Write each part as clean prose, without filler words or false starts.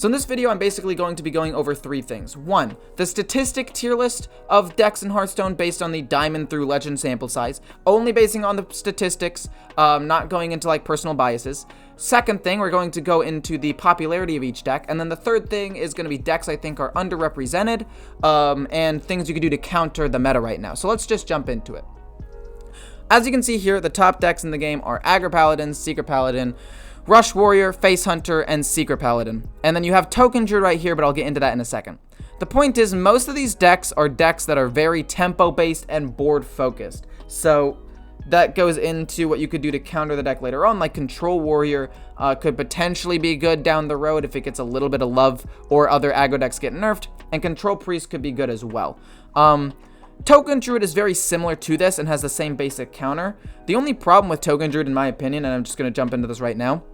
So in this video, I'm basically going to be going over 3 things. 1, the statistic tier list of decks in Hearthstone based on the Diamond through Legend sample size, only basing on the statistics, not going into like personal biases. Second thing, we're going to go into the popularity of each deck, and then the third thing is going to be decks I think are underrepresented, and things you can do to counter the meta right now. So let's just jump into it. As you can see here, the top decks in the game are Aggro Paladin, Secret Paladin, Rush Warrior, Face Hunter, and Secret Paladin. And then you have Token Druid right here, but I'll get into that in a second. The point is, most of these decks are decks that are very tempo-based and board-focused. So that goes into what you could do to counter the deck later on, like Control Warrior could potentially be good down the road if it gets a little bit of love or other aggro decks get nerfed, and Control Priest could be good as well. Token Druid is very similar to this and has the same basic counter. The only problem with Token Druid, in my opinion, and I'm just going to jump into this right now,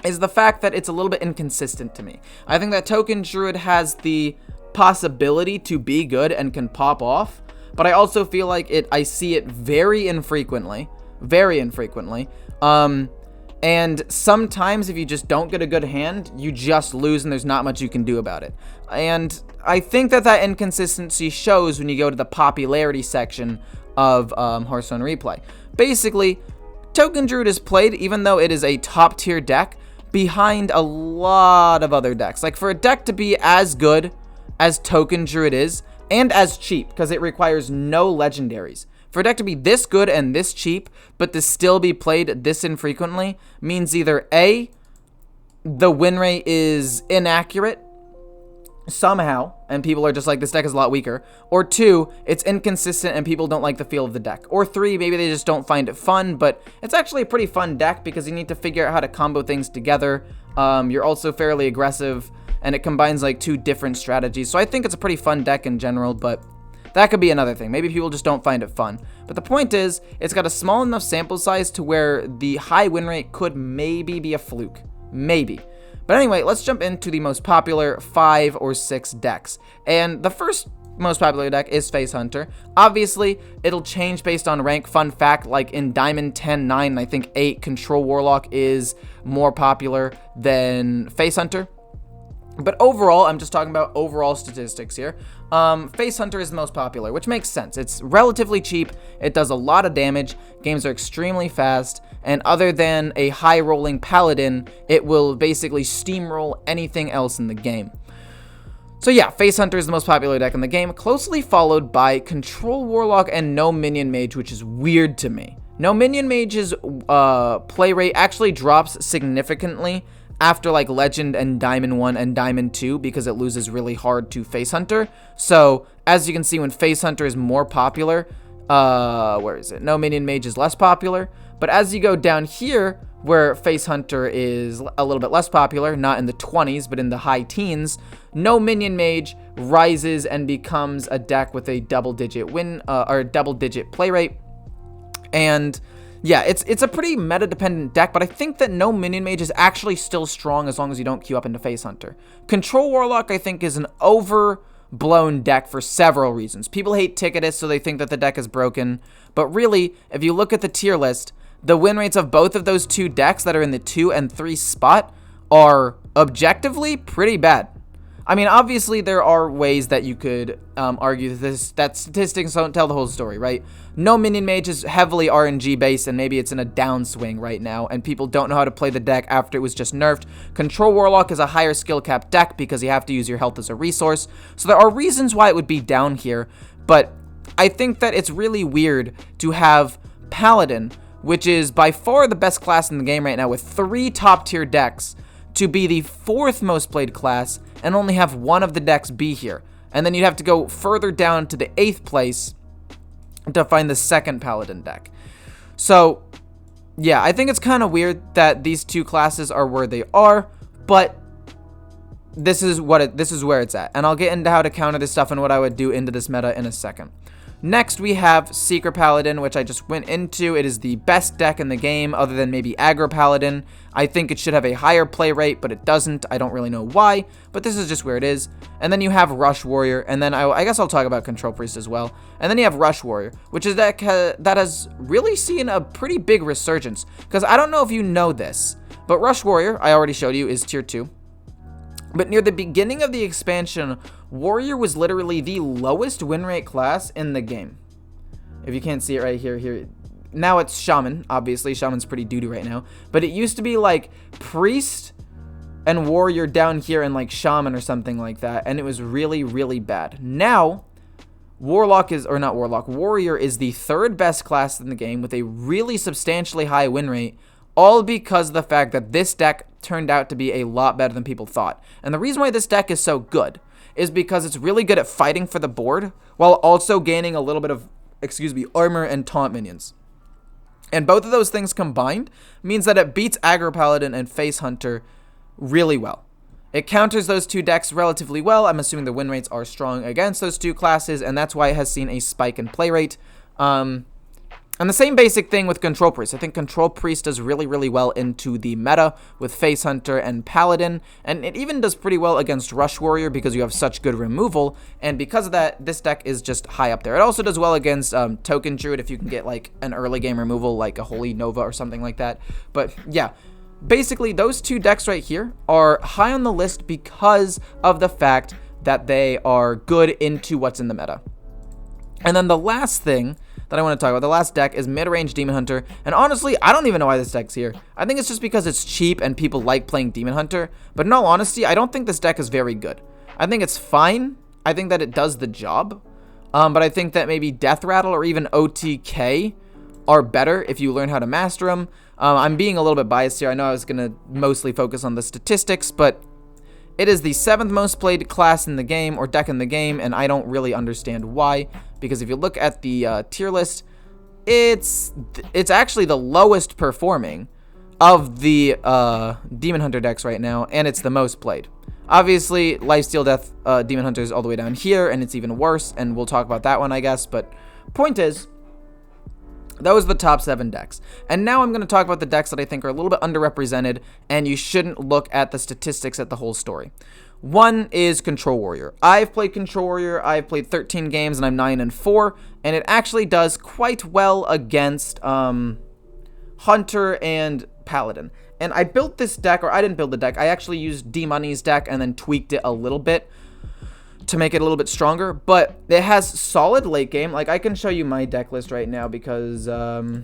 is the fact that it's a little bit inconsistent to me. I think that Token Druid has the possibility to be good and can pop off, but I also feel like I see it very infrequently. And sometimes if you just don't get a good hand, you just lose and there's not much you can do about it. And I think that inconsistency shows when you go to the popularity section of Hearthstone Replay. Basically, Token Druid is played, even though it is a top tier deck, behind a lot of other decks. Like, for a deck to be as good as Token Druid is, and as cheap, because it requires no legendaries. For a deck to be this good and this cheap, but to still be played this infrequently, means either A, the win rate is inaccurate somehow, and people are just like, this deck is a lot weaker, or 2, it's inconsistent and people don't like the feel of the deck, or 3, maybe they just don't find it fun, but it's actually a pretty fun deck because you need to figure out how to combo things together. You're also fairly aggressive, and it combines like 2 different strategies, so I think it's a pretty fun deck in general, but that could be another thing. Maybe people just don't find it fun. But the point is, it's got a small enough sample size to where the high win rate could maybe be a fluke. Maybe. But anyway, let's jump into the most popular 5 or 6 decks. And the first most popular deck is Face Hunter. Obviously, it'll change based on rank. Fun fact, like in Diamond 10, 9, and I think 8, Control Warlock is more popular than Face Hunter. But overall, I'm just talking about overall statistics here. Face Hunter is the most popular, which makes sense. It's relatively cheap, it does a lot of damage, games are extremely fast, and other than a high-rolling Paladin, it will basically steamroll anything else in the game. So yeah, Face Hunter is the most popular deck in the game, closely followed by Control Warlock and No Minion Mage, which is weird to me. No Minion Mage's play rate actually drops significantly after like Legend and Diamond 1 and Diamond 2 because it loses really hard to Face Hunter. So as you can see, when Face Hunter is more popular, where is it? No Minion Mage is less popular. But as you go down here, where Face Hunter is a little bit less popular, not in the 20s, but in the high teens, No Minion Mage rises and becomes a deck with a double-digit win, or double-digit play rate. And yeah, it's a pretty meta-dependent deck, but I think that No Minion Mage is actually still strong as long as you don't queue up into Face Hunter. Control Warlock, I think, is an overblown deck for several reasons. People hate Ticketus, so they think that the deck is broken. But really, if you look at the tier list, the win rates of both of those 2 decks that are in the 2 and 3 spot are objectively pretty bad. I mean, obviously, there are ways that you could argue that statistics don't tell the whole story, right? No Minion Mage is heavily RNG-based, and maybe it's in a downswing right now, and people don't know how to play the deck after it was just nerfed. Control Warlock is a higher skill cap deck because you have to use your health as a resource. So there are reasons why it would be down here, but I think that it's really weird to have Paladin, which is by far the best class in the game right now with 3 top-tier decks, to be the 4th most played class and only have 1 of the decks be here. And then you'd have to go further down to the 8th place to find the 2nd Paladin deck. So, yeah, I think it's kind of weird that these 2 classes are where they are, but this is where it's at. And I'll get into how to counter this stuff and what I would do into this meta in a second. Next, we have Secret Paladin, which I just went into. It is the best deck in the game, other than maybe Aggro Paladin. I think it should have a higher play rate, but it doesn't. I don't really know why, but this is just where it is. And then you have Rush Warrior, and then I guess I'll talk about Control Priest as well. And then you have Rush Warrior, which is a deck that has really seen a pretty big resurgence. Because I don't know if you know this, but Rush Warrior, I already showed you, is tier 2. But near the beginning of the expansion, Warrior was literally the lowest win rate class in the game. If you can't see it right here. Now it's Shaman, obviously. Shaman's pretty doo-doo right now. But it used to be like Priest and Warrior down here and like Shaman or something like that. And it was really, really bad. Now, Warlock is, or not Warlock, Warrior is the third best class in the game with a really substantially high win rate. All because of the fact that this deck turned out to be a lot better than people thought. And the reason why this deck is so good is because it's really good at fighting for the board while also gaining a little bit of, armor and taunt minions. And both of those things combined means that it beats Aggro Paladin and Face Hunter really well. It counters those two decks relatively well. I'm assuming the win rates are strong against those two classes, and that's why it has seen a spike in play rate. And the same basic thing with Control Priest. I think Control Priest does really, really well into the meta with Face Hunter and Paladin. And it even does pretty well against Rush Warrior because you have such good removal. And because of that, this deck is just high up there. It also does well against Token Druid if you can get like an early game removal like a Holy Nova or something like that. But yeah, basically those two decks right here are high on the list because of the fact that they are good into what's in the meta. And then the last thing that I want to talk about, the last deck, is mid-range Demon Hunter. And honestly, I don't even know why this deck's here. I think it's just because it's cheap and people like playing Demon Hunter. But in all honesty, I don't think this deck is very good. I think it's fine. I think that it does the job. But I think that maybe Death Rattle or even OTK are better if you learn how to master them. I'm being a little bit biased here. I know I was going to mostly focus on the statistics, but it is the 7th most played class in the game, or deck in the game, and I don't really understand why. Because if you look at the tier list, it's actually the lowest performing of the Demon Hunter decks right now, and it's the most played. Obviously, Lifesteal Demon Hunter is all the way down here, and it's even worse, and we'll talk about that one, I guess. But point is, those are the top 7 decks. And now I'm going to talk about the decks that I think are a little bit underrepresented, and you shouldn't look at the statistics at the whole story. One is Control Warrior. I've played Control Warrior. I've played 13 games, and I'm 9-4, and it actually does quite well against Hunter and Paladin. And I built this deck, or I didn't build the deck. I actually used D-Money's deck and then tweaked it a little bit to make it a little bit stronger, but it has solid late game. Like, I can show you my deck list right now because the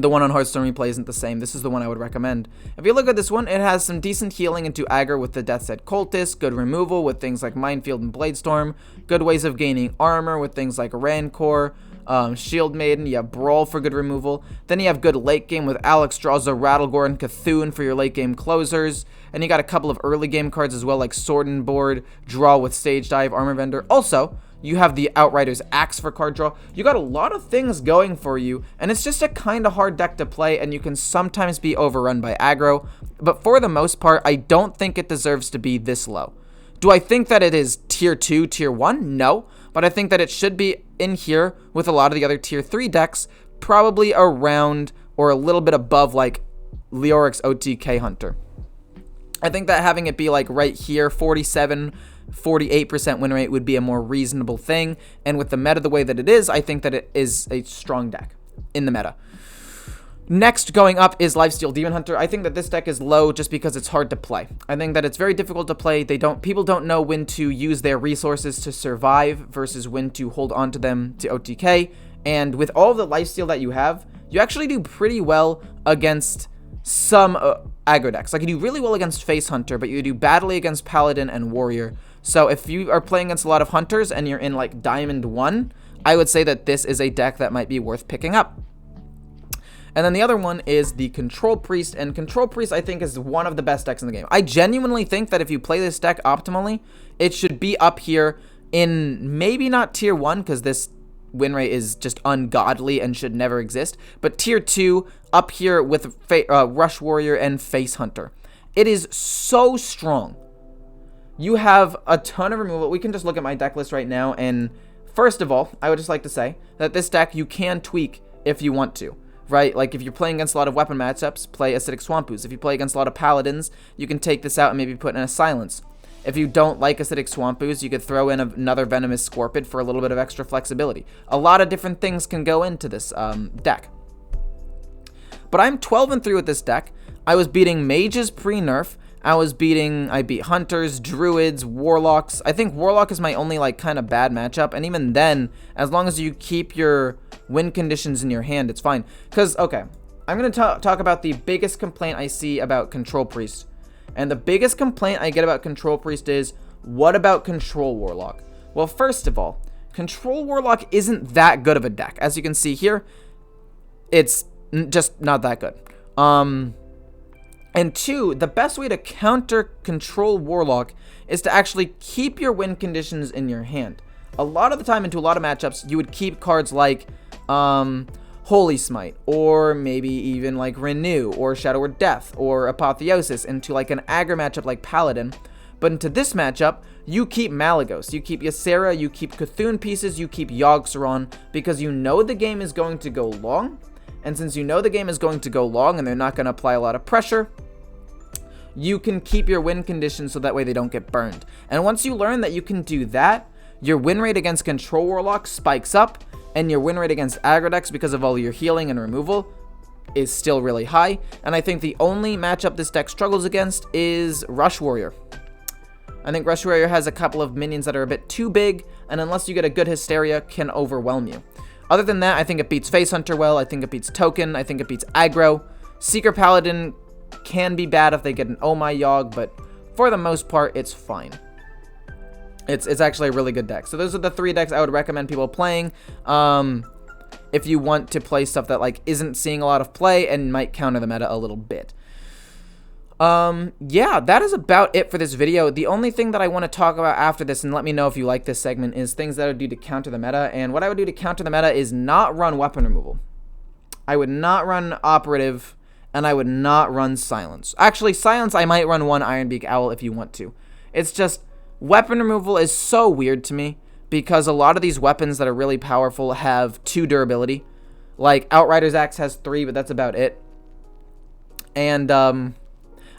one on Hearthstone Replay isn't the same. This is the one I would recommend. If you look at this one, it has some decent healing into aggro with the Death's Head Cultist, good removal with things like Minefield and Bladestorm, good ways of gaining armor with things like Rancor, Shield Maiden. You have Brawl for good removal. Then you have good late game with Alex Draws a Rattlegore and Cthulhu for your late game closers. And you got a couple of early game cards as well, like Sword and Board, Draw with Stage Dive, Armor Vendor. Also, you have the Outrider's Axe for card draw. You got a lot of things going for you, and it's just a kind of hard deck to play, and you can sometimes be overrun by aggro. But for the most part, I don't think it deserves to be this low. Do I think that it is tier 2, tier 1? No. But I think that it should be in here with a lot of the other tier 3 decks, probably around or a little bit above like Leoric's OTK Hunter. I think that having it be like right here, 48% win rate would be a more reasonable thing. And with the meta the way that it is, I think that it is a strong deck in the meta. Next, going up is Lifesteal Demon Hunter. I think that this deck is low just because it's hard to play. I think that it's very difficult to play. People don't know when to use their resources to survive versus when to hold on to them to OTK. And with all the lifesteal that you have, you actually do pretty well against some aggro decks. Like, you do really well against Face Hunter, but you do badly against Paladin and Warrior. So if you are playing against a lot of Hunters and you're in like Diamond 1, I would say that this is a deck that might be worth picking up. And then the other one is the Control Priest, and Control Priest I think is one of the best decks in the game. I genuinely think that if you play this deck optimally, it should be up here in maybe not tier 1 because this win rate is just ungodly and should never exist, but tier 2 up here with Rush Warrior and Face Hunter. It is so strong. You have a ton of removal. We can just look at my deck list right now, and first of all, I would just like to say that this deck you can tweak if you want to. Right, like if you're playing against a lot of weapon matchups, play Acidic Swampoos. If you play against a lot of Paladins, you can take this out and maybe put in a Silence. If you don't like Acidic Swampoos, you could throw in another Venomous Scorpid for a little bit of extra flexibility. A lot of different things can go into this deck. But I'm 12-3 with this deck. I was beating Mages pre-nerf. I beat Hunters, Druids, Warlocks. I think Warlock is my only, like, kind of bad matchup. And even then, as long as you keep your win conditions in your hand, it's fine. Because, okay, I'm going to talk about the biggest complaint I see about Control Priest. And the biggest complaint I get about Control Priest is, what about Control Warlock? Well, first of all, Control Warlock isn't that good of a deck. As you can see here, it's just not that good. And two, the best way to counter Control Warlock is to actually keep your win conditions in your hand. A lot of the time, into a lot of matchups, you would keep cards like Holy Smite, or maybe even like Renew, or Shadow or Death, or Apotheosis into like an aggro matchup like Paladin. But into this matchup, you keep Malygos, you keep Ysera, you keep Cthulhu pieces, you keep Yogg-Saron, because you know the game is going to go long. And since you know the game is going to go long and they're not going to apply a lot of pressure, you can keep your win conditions so that way they don't get burned. And once you learn that you can do that, your win rate against Control Warlock spikes up, and your win rate against aggro decks, because of all your healing and removal, is still really high. And I think the only matchup this deck struggles against is Rush Warrior. I think Rush Warrior has a couple of minions that are a bit too big, and unless you get a good Hysteria, can overwhelm you. Other than that, I think it beats Face Hunter well, I think it beats Token, I think it beats aggro. Seeker Paladin can be bad if they get an Oh My Yogg, but for the most part, it's fine. It's actually a really good deck. So those are the 3 decks I would recommend people playing if you want to play stuff that like isn't seeing a lot of play and might counter the meta a little bit. Yeah, that is about it for this video. The only thing that I want to talk about after this, and let me know if you like this segment, is things that I would do to counter the meta. And what I would do to counter the meta is not run weapon removal. I would not run Operative, and I would not run Silence. Actually, Silence, I might run one Ironbeak Owl if you want to. It's just, weapon removal is so weird to me, because a lot of these weapons that are really powerful have 2 durability. Like, Outrider's Axe has 3, but that's about it. And,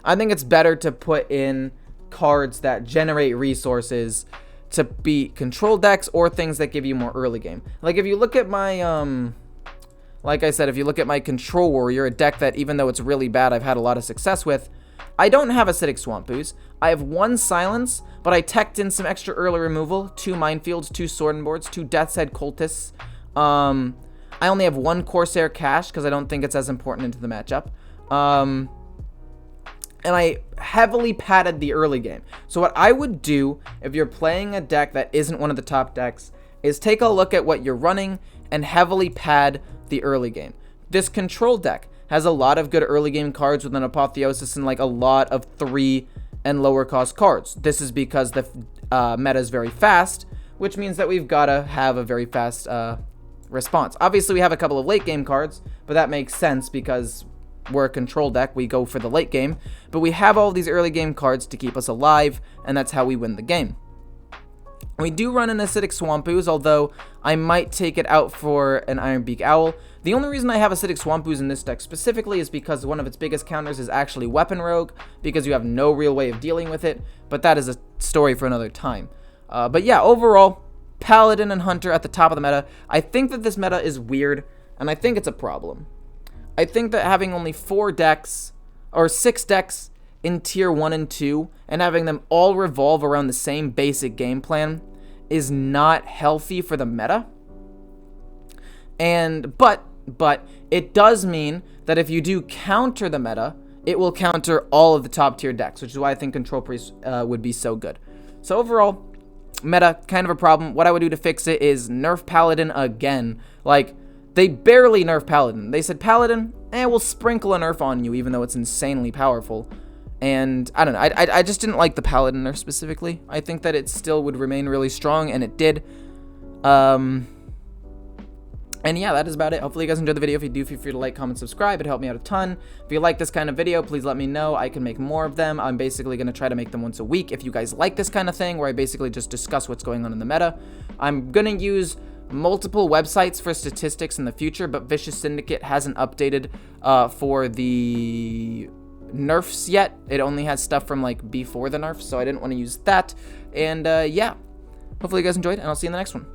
I think it's better to put in cards that generate resources to beat control decks or things that give you more early game. Like, if you look at my, like I said, if you look at my Control Warrior, a deck that, even though it's really bad, I've had a lot of success with, I don't have Acidic Swamp Ooze. I have 1 Silence, but I teched in some extra early removal, 2 Minefields, 2 Sword Boards, 2 Death's Head Cultists. I only have 1 Corsair Cache, because I don't think it's as important into the matchup. And I heavily padded the early game. So what I would do if you're playing a deck that isn't one of the top decks is take a look at what you're running and heavily pad the early game. This control deck has a lot of good early game cards with an Apotheosis and like a lot of 3 and lower cost cards. This is because the meta is very fast, which means that we've got to have a very fast response. Obviously, we have a couple of late game cards, but that makes sense because we're a control deck, we go for the late game, but we have all these early game cards to keep us alive, and that's how we win the game. We do run an Acidic Swamp Ooze, although I might take it out for an Ironbeak Owl. The only reason I have Acidic Swamp Ooze in this deck specifically is because one of its biggest counters is actually Weapon Rogue, because you have no real way of dealing with it, but that is a story for another time. But yeah, overall, Paladin and Hunter at the top of the meta. I think that this meta is weird, and I think it's a problem. I think that having only 4 decks, or 6 decks in tier 1 and 2, and having them all revolve around the same basic game plan is not healthy for the meta. And, but it does mean that if you do counter the meta, it will counter all of the top tier decks, which is why I think Control Priest would be so good. So overall, meta, kind of a problem. What I would do to fix it is nerf Paladin again. Like, they barely nerf Paladin. They said, Paladin, we'll sprinkle a nerf on you, even though it's insanely powerful. And, I don't know, I just didn't like the Paladin nerf specifically. I think that it still would remain really strong, and it did. And yeah, that is about it. Hopefully you guys enjoyed the video. If you do, feel free to like, comment, subscribe. It'd help me out a ton. If you like this kind of video, please let me know. I can make more of them. I'm basically going to try to make them once a week. If you guys like this kind of thing, where I basically just discuss what's going on in the meta. I'm going to use multiple websites for statistics in the future, but Vicious Syndicate hasn't updated for the nerfs yet. It only has stuff from like before the nerfs, so I didn't want to use that. And yeah, hopefully you guys enjoyed, and I'll see you in the next one.